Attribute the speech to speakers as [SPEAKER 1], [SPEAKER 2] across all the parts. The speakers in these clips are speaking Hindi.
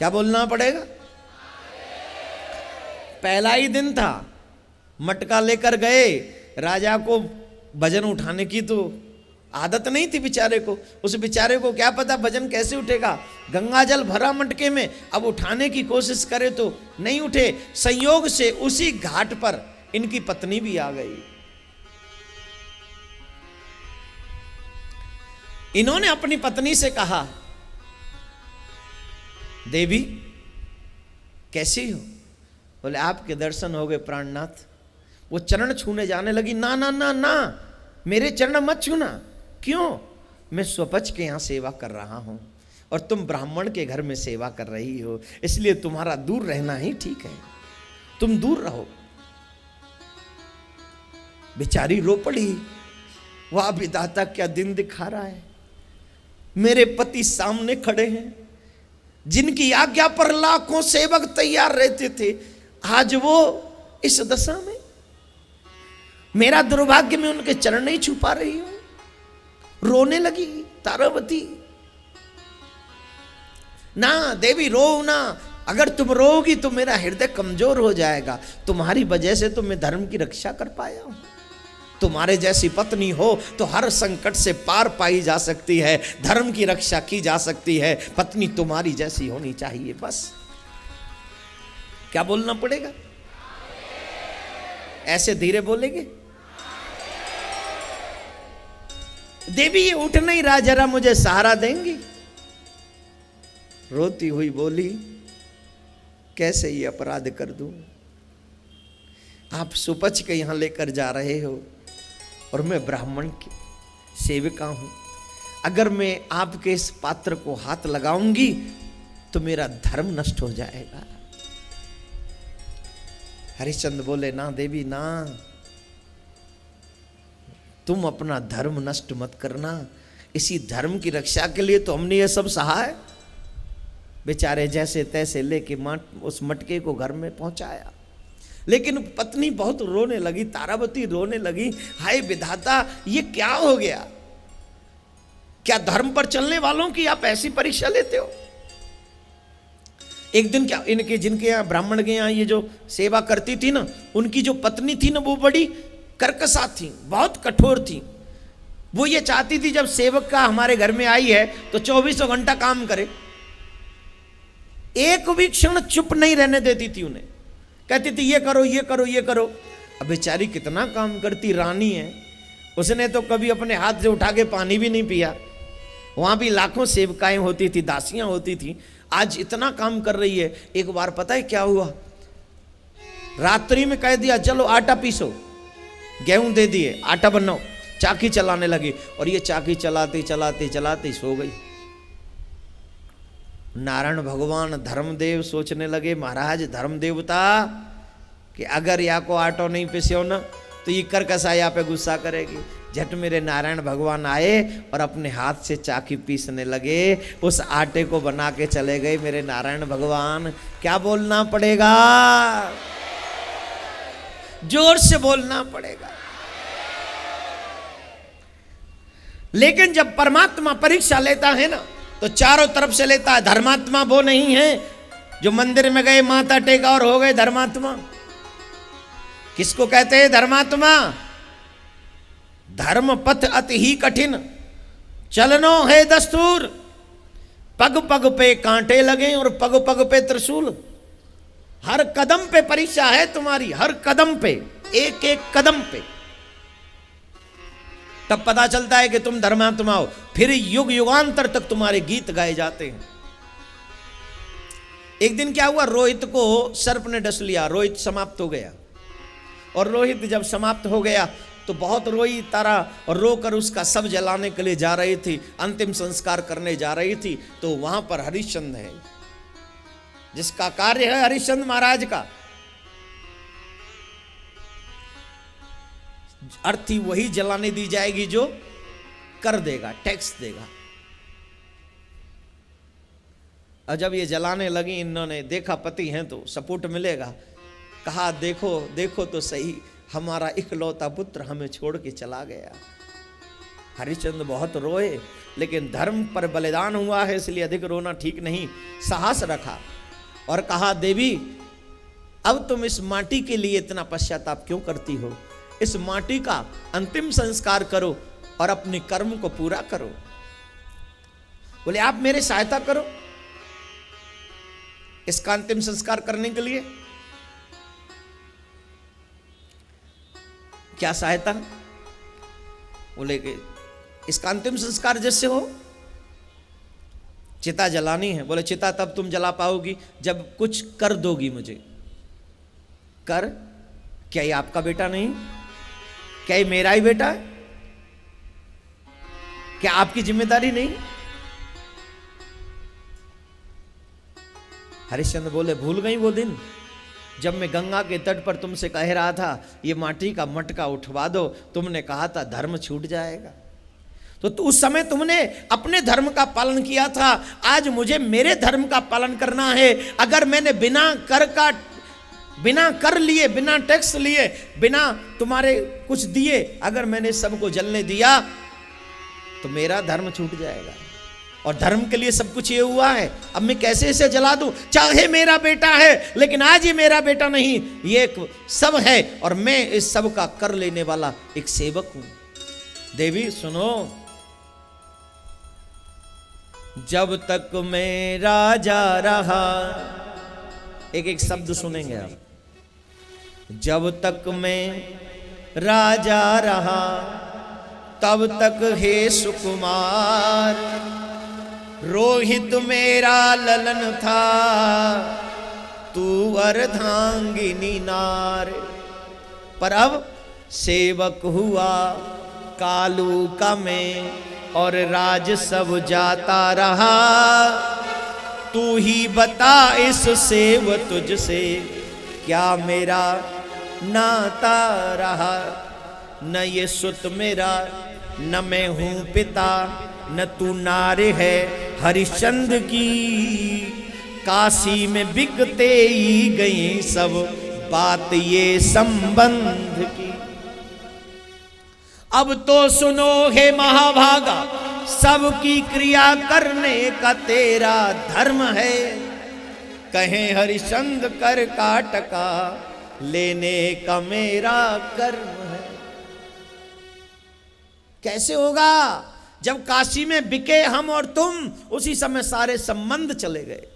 [SPEAKER 1] क्या बोलना पड़ेगा? पहला ही दिन था, मटका लेकर गए, राजा को वजन उठाने की तो आदत नहीं थी बेचारे को। उस बेचारे को क्या पता वजन कैसे उठेगा, गंगा जल भरा मटके में, अब उठाने की कोशिश करे तो नहीं उठे। संयोग से उसी घाट पर इनकी पत्नी भी आ गई। इन्होंने अपनी पत्नी से कहा, देवी कैसी हो? बोले आपके दर्शन हो गए प्राणनाथ। वो चरण छूने जाने लगी, ना ना ना ना, मेरे चरण मत छूना। क्यों? मैं स्वपच के यहां सेवा कर रहा हूं और तुम ब्राह्मण के घर में सेवा कर रही हो, इसलिए तुम्हारा दूर रहना ही ठीक है, तुम दूर रहो। बेचारी रो पड़ी, वाह विधाता क्या दिन दिखा रहा है, मेरे पति सामने खड़े हैं, जिनकी आज्ञा पर लाखों सेवक तैयार रहते थे, आज वो इस दशा में। मेरा दुर्भाग्य में उनके चरण नहीं छू पा रही हूं। रोने लगी तारावती। ना देवी रो ना, अगर तुम रोगी तो मेरा हृदय कमजोर हो जाएगा। तुम्हारी वजह से तो मैं धर्म की रक्षा कर पाया हूं। तुम्हारे जैसी पत्नी हो तो हर संकट से पार पाई जा सकती है, धर्म की रक्षा की जा सकती है। पत्नी तुम्हारी जैसी होनी चाहिए, बस। क्या बोलना पड़ेगा? ऐसे धीरे बोलेंगे? देवी ये उठ नहीं रहा, जरा मुझे सहारा देंगी? रोती हुई बोली, कैसे ये अपराध कर दूं? आप सुपच के यहां लेकर जा रहे हो और मैं ब्राह्मण की सेविका हूं। अगर मैं आपके इस पात्र को हाथ लगाऊंगी तो मेरा धर्म नष्ट हो जाएगा। हरिश्चंद्र बोले, ना देवी ना, तुम अपना धर्म नष्ट मत करना। इसी धर्म की रक्षा के लिए तो हमने ये सब सहा है। बेचारे जैसे तैसे लेके उस मटके को घर में पहुंचाया। लेकिन पत्नी बहुत रोने लगी, तारावती रोने लगी, हाय विधाता ये क्या हो गया? क्या धर्म पर चलने वालों की आप ऐसी परीक्षा लेते हो? एक दिन क्या इनके, जिनके यहाँ ब्राह्मण के यहाँ ये जो सेवा करती थी ना, उनकी जो पत्नी थी ना, वो बड़ी कर्कशा थी, बहुत कठोर थी। वो ये चाहती थी जब सेवक का हमारे घर में आई है तो 24 घंटा काम करे, एक भी क्षण चुप नहीं रहने देती थी उन्हें। कहती थी ये करो ये करो ये करो। अब बेचारी कितना काम करती, रानी है, उसने तो कभी अपने हाथ से उठा के पानी भी नहीं पिया। वहां भी लाखों सेवकाएं होती थी, दासियां होती थी, आज इतना काम कर रही है। एक बार पता है क्या हुआ? रात्रि में कह दिया चलो आटा पीसो, गेहूं दे दिए, आटा बनाओ। चाकी चलाने लगी और ये चाकी चलाते चलाते चलाते सो गई। नारायण भगवान धर्मदेव सोचने लगे, महाराज धर्म देवता कि अगर या को आटो नहीं पिसो ना तो ये कर्कशा या पे गुस्सा करेगी। झट मेरे नारायण भगवान आए और अपने हाथ से चाकी पीसने लगे, उस आटे को बना के चले गए मेरे नारायण भगवान। क्या बोलना पड़ेगा? जोर से बोलना पड़ेगा। लेकिन जब परमात्मा परीक्षा लेता है ना तो चारों तरफ से लेता है। धर्मात्मा वो नहीं है जो मंदिर में गए, माथा टेका और हो गए धर्मात्मा। किसको कहते हैं धर्मात्मा? धर्म पथ अति ही कठिन, चलनो है दस्तूर, पग पग पे कांटे लगे और पग पग पे त्रिशूल। हर कदम पे परीक्षा है तुम्हारी, हर कदम पे, एक एक कदम पे। तब पता चलता है कि तुम धर्मात्मा हो। फिर युग युगांतर तक तुम्हारे गीत गाए जाते हैं। एक दिन क्या हुआ, रोहित को सर्प ने डस लिया, रोहित समाप्त हो गया। और रोहित जब समाप्त हो गया तो बहुत रोई तारा और रोकर उसका शव जलाने के लिए जा रही थी, अंतिम संस्कार करने जा रही थी। तो वहां पर हरिश्चंद्र है, जिसका कार्य है हरिश्चंद्र महाराज का। अर्थी वही जलाने दी जाएगी जो कर देगा, टैक्स देगा। और जब ये जलाने लगी, इन्होंने देखा पति हैं तो सपोर्ट मिलेगा। कहा देखो देखो तो सही, हमारा इकलौता पुत्र हमें छोड़ के चला गया। हरिश्चंद्र बहुत रोए, लेकिन धर्म पर बलिदान हुआ है इसलिए अधिक रोना ठीक नहीं। साहस रखा और कहा, देवी अब तुम इस माटी के लिए इतना पश्चाताप क्यों करती हो? इस माटी का अंतिम संस्कार करो और अपने कर्म को पूरा करो। बोले, आप मेरे सहायता करो इसका अंतिम संस्कार करने के लिए। क्या सहायता? बोले कि इसका अंतिम संस्कार जैसे हो, चिता जलानी है। बोले, चिता तब तुम जला पाओगी जब कुछ कर दोगी मुझे। कर? क्या ये आपका बेटा नहीं? क्या ये मेरा ही बेटा है? क्या आपकी जिम्मेदारी नहीं? हरिश्चंद्र बोले, भूल गई वो दिन जब मैं गंगा के तट पर तुमसे कह रहा था ये माटी का मटका उठवा दो, तुमने कहा था धर्म छूट जाएगा। तो उस समय तुमने अपने धर्म का पालन किया था, आज मुझे मेरे धर्म का पालन करना है। अगर मैंने बिना कर लिए, बिना टैक्स लिए, बिना तुम्हारे कुछ दिए, अगर मैंने सबको जलने दिया तो मेरा धर्म छूट जाएगा। और धर्म के लिए सब कुछ ये हुआ है, अब मैं कैसे इसे जला दूं? चाहे मेरा बेटा है, लेकिन आज ये मेरा बेटा नहीं, ये एक सब है और मैं इस सब का कर लेने वाला एक सेवक हूं। देवी सुनो, जब तक मैं राजा रहा, एक एक शब्द सुनेंगे आप। जब तक मैं राजा रहा तब तक हे सुकुमार, रोहित मेरा ललन था, तू अर्धांगिनी नार। पर अब सेवक हुआ कालू का मैं और राज सब जाता रहा, तू ही बता इस सेव तुझसे क्या मेरा नाता रहा। न ये सुत मेरा, न मैं हूं पिता, न तू नारे है हरिश्चंद्र की, काशी में बिकते ही गई सब बात ये संबंध की। अब तो सुनो हे महाभागा, सबकी क्रिया करने का तेरा धर्म है, कहें हरिश्चंद्र कर काटका लेने का मेरा कर्म है। कैसे होगा? जब काशी में बिके हम और तुम, उसी समय सारे संबंध चले गए।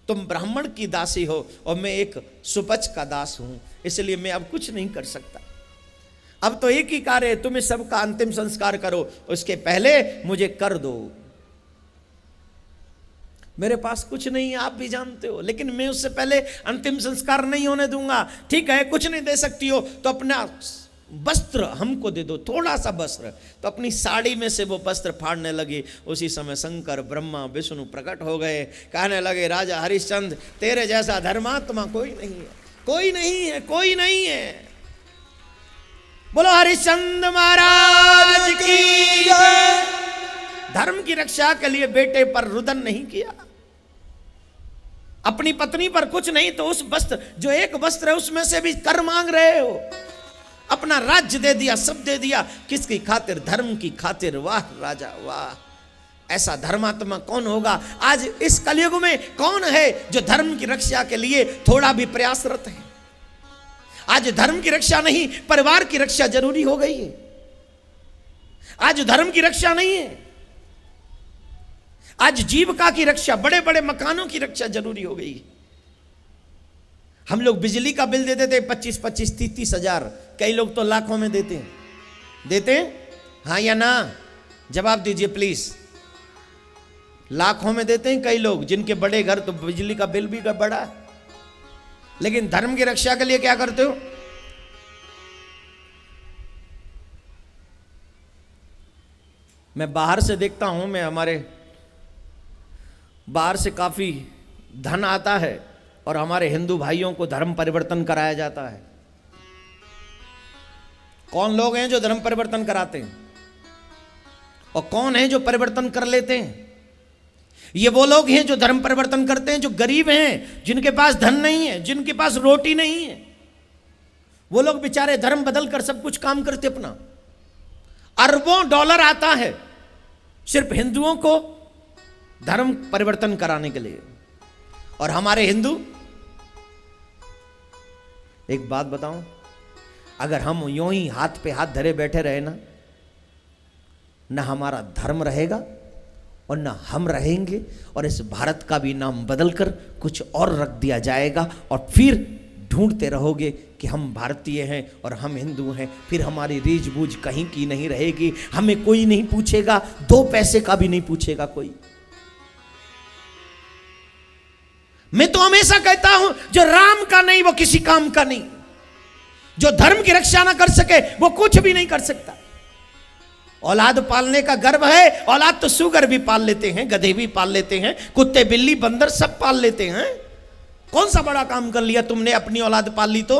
[SPEAKER 1] तुम ब्राह्मण की दासी हो और मैं एक सुपच का दास हूं, इसलिए मैं अब कुछ नहीं कर सकता। अब तो एक ही कार्य है, तुम इस सब का अंतिम संस्कार करो, उसके पहले मुझे कर दो। मेरे पास कुछ नहीं है, आप भी जानते हो, लेकिन मैं उससे पहले अंतिम संस्कार नहीं होने दूंगा। ठीक है, कुछ नहीं दे सकती हो तो अपना वस्त्र हमको दे दो, थोड़ा सा वस्त्र। तो अपनी साड़ी में से वो वस्त्र फाड़ने लगी। उसी समय शंकर, ब्रह्मा, विष्णु प्रकट हो गए, कहने लगे, राजा हरिश्चंद्र, तेरे जैसा धर्मात्मा कोई नहीं है, कोई नहीं है, कोई नहीं है। बोलो हरिश्चंद्र महाराज की जय। धर्म की रक्षा के लिए बेटे पर रुदन नहीं किया, अपनी पत्नी पर कुछ नहीं तो उस वस्त्र, जो एक वस्त्र है उसमें से भी कर मांग रहे हो। अपना राज्य दे दिया, सब दे दिया, किसकी खातिर? धर्म की खातिर। वाह राजा वाह, ऐसा धर्मात्मा कौन होगा? आज इस कलयुग में कौन है जो धर्म की रक्षा के लिए थोड़ा भी प्रयासरत है? आज धर्म की रक्षा नहीं, परिवार की रक्षा जरूरी हो गई है। आज धर्म की रक्षा नहीं है, आज जीविका की रक्षा, बड़े बड़े मकानों की रक्षा जरूरी हो गई। हम लोग बिजली का बिल देते थे 25-25, 30-30 हजार, कई लोग तो लाखों में देते हैं। हाँ या ना? जवाब दीजिए प्लीज। लाखों में देते हैं कई लोग, जिनके बड़े घर, तो बिजली का बिल भी बड़ा। लेकिन धर्म की रक्षा के लिए क्या करते हो? मैं बाहर से देखता हूं, मैं हमारे बाहर से काफी धन आता है और हमारे हिंदू भाइयों को धर्म परिवर्तन कराया जाता है। कौन लोग हैं जो धर्म परिवर्तन कराते हैं और कौन है जो परिवर्तन कर लेते हैं? ये वो लोग हैं जो धर्म परिवर्तन करते हैं जो गरीब हैं, जिनके पास धन नहीं है, जिनके पास रोटी नहीं है। वो लोग बेचारे धर्म बदल कर सब कुछ काम करते अपना, अरबों डॉलर आता है सिर्फ हिंदुओं को धर्म परिवर्तन कराने के लिए। और हमारे हिंदू, एक बात बताऊं, अगर हम यूं ही हाथ पे हाथ धरे बैठे रहे ना हमारा धर्म रहेगा और ना हम रहेंगे, और इस भारत का भी नाम बदलकर कुछ और रख दिया जाएगा, और फिर ढूंढते रहोगे कि हम भारतीय हैं और हम हिंदू हैं। फिर हमारी रीझबूझ कहीं की नहीं रहेगी, हमें कोई नहीं पूछेगा, 2 पैसे का भी नहीं पूछेगा कोई। मैं तो हमेशा कहता हूं, जो राम का नहीं वो किसी काम का नहीं, जो धर्म की रक्षा ना कर सके वो कुछ भी नहीं कर सकता। औलाद पालने का गर्व है, औलाद तो सुगर भी पाल लेते हैं, गधे भी पाल लेते हैं, कुत्ते बिल्ली बंदर सब पाल लेते हैं। कौन सा बड़ा काम कर लिया तुमने, अपनी औलाद पाल ली तो?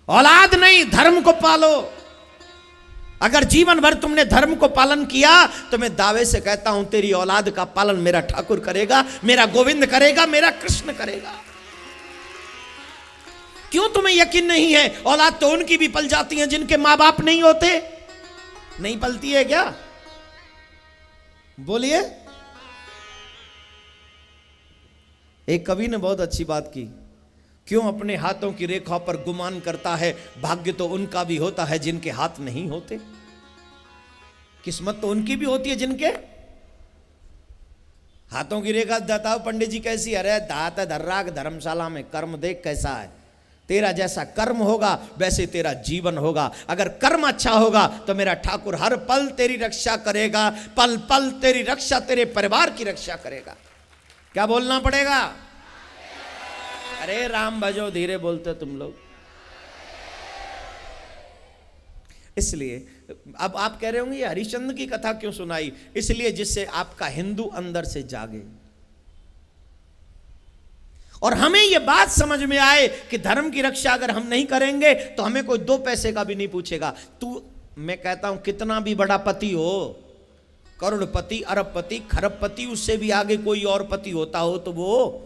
[SPEAKER 1] औलाद नहीं, धर्म को पालो। अगर जीवन भर तुमने धर्म को पालन किया तो मैं दावे से कहता हूं तेरी औलाद का पालन मेरा ठाकुर करेगा, मेरा गोविंद करेगा, मेरा कृष्ण करेगा। क्यों तुम्हें यकीन नहीं है? औलाद तो उनकी भी पल जाती है जिनके मां बाप नहीं होते। नहीं पलती है क्या? बोलिए। एक कवि ने बहुत अच्छी बात की, क्यों अपने हाथों की रेखा पर गुमान करता है, भाग्य तो उनका भी होता है जिनके हाथ नहीं होते। किस्मत तो उनकी भी होती है जिनके हाथों की रेखा। बताओ पंडित जी कैसी? अरे दात धर्राग धर्मशाला में कर्म देख कैसा है। तेरा जैसा कर्म होगा वैसे तेरा जीवन होगा। अगर कर्म अच्छा होगा तो मेरा ठाकुर हर पल तेरी रक्षा करेगा, पल पल तेरी रक्षा, तेरे परिवार की रक्षा करेगा। क्या बोलना पड़ेगा? अरे राम भजो, धीरे बोलते तुम लोग। इसलिए अब आप कह रहे होंगे ये हरिश्चंद्र की कथा क्यों सुनाई? इसलिए जिससे आपका हिंदू अंदर से जागे और हमें यह बात समझ में आए कि धर्म की रक्षा अगर हम नहीं करेंगे तो हमें कोई 2 पैसे का भी नहीं पूछेगा। तू, मैं कहता हूं कितना भी बड़ा पति हो, करोड़पति, अरबपति, खरबपति, उससे भी आगे कोई और पति होता हो तो वो,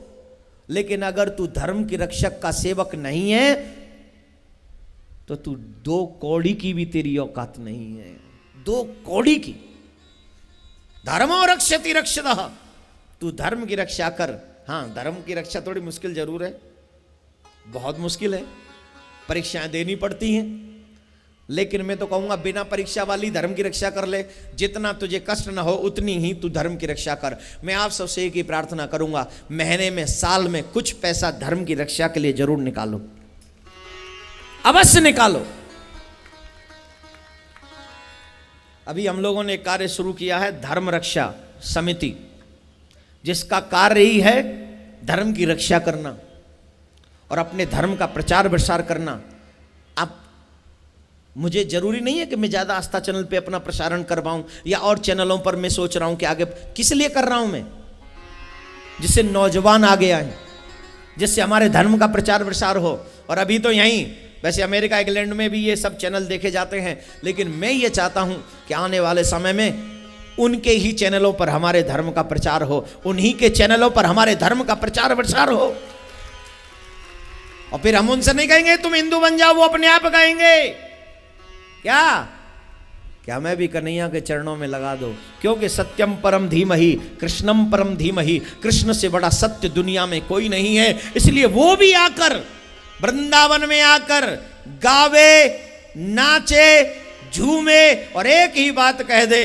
[SPEAKER 1] लेकिन अगर तू धर्म की रक्षक का सेवक नहीं है तो तू 2 कौड़ी की भी तेरी औकात नहीं है। 2 कौड़ी की। धर्मो रक्षति रक्षतः। तू धर्म की रक्षा कर। हाँ, धर्म की रक्षा थोड़ी मुश्किल जरूर है, बहुत मुश्किल है, परीक्षाएं देनी पड़ती हैं, लेकिन मैं तो कहूंगा बिना परीक्षा वाली धर्म की रक्षा कर ले। जितना तुझे कष्ट ना हो उतनी ही तू धर्म की रक्षा कर। मैं आप सबसे एक ही प्रार्थना करूंगा, महीने में, साल में कुछ पैसा धर्म की रक्षा के लिए जरूर निकालो, अवश्य निकालो। अभी हम लोगों ने एक कार्य शुरू किया है, धर्म रक्षा समिति, जिसका कार्य ही है धर्म की रक्षा करना और अपने धर्म का प्रचार प्रसार करना। आप, मुझे जरूरी नहीं है कि मैं ज्यादा आस्था चैनल पे अपना प्रसारण करवाऊं या और चैनलों पर। मैं सोच रहा हूं कि आगे किस लिए कर रहा हूं मैं, जिससे नौजवान आगे आए, जिससे हमारे धर्म का प्रचार प्रसार हो। और अभी तो यहीं, वैसे अमेरिका, इंग्लैंड में भी ये सब चैनल देखे जाते हैं, लेकिन मैं ये चाहता हूं कि आने वाले समय में उनके ही चैनलों पर हमारे धर्म का प्रचार हो, उन्हीं के चैनलों पर हमारे धर्म का प्रचार प्रसार हो। और फिर हम उनसे नहीं कहेंगे तुम हिंदू बन जाओ, वो अपने आप कहेंगे क्या मैं भी कन्हैया के चरणों में लगा दो, क्योंकि सत्यम परम धीमहि कृष्णम परम धीमहि, कृष्ण से बड़ा सत्य दुनिया में कोई नहीं है। इसलिए वो भी आकर वृंदावन में आकर गावे, नाचे, झूमे और एक ही बात कह दे।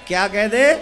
[SPEAKER 1] क्या कह दे?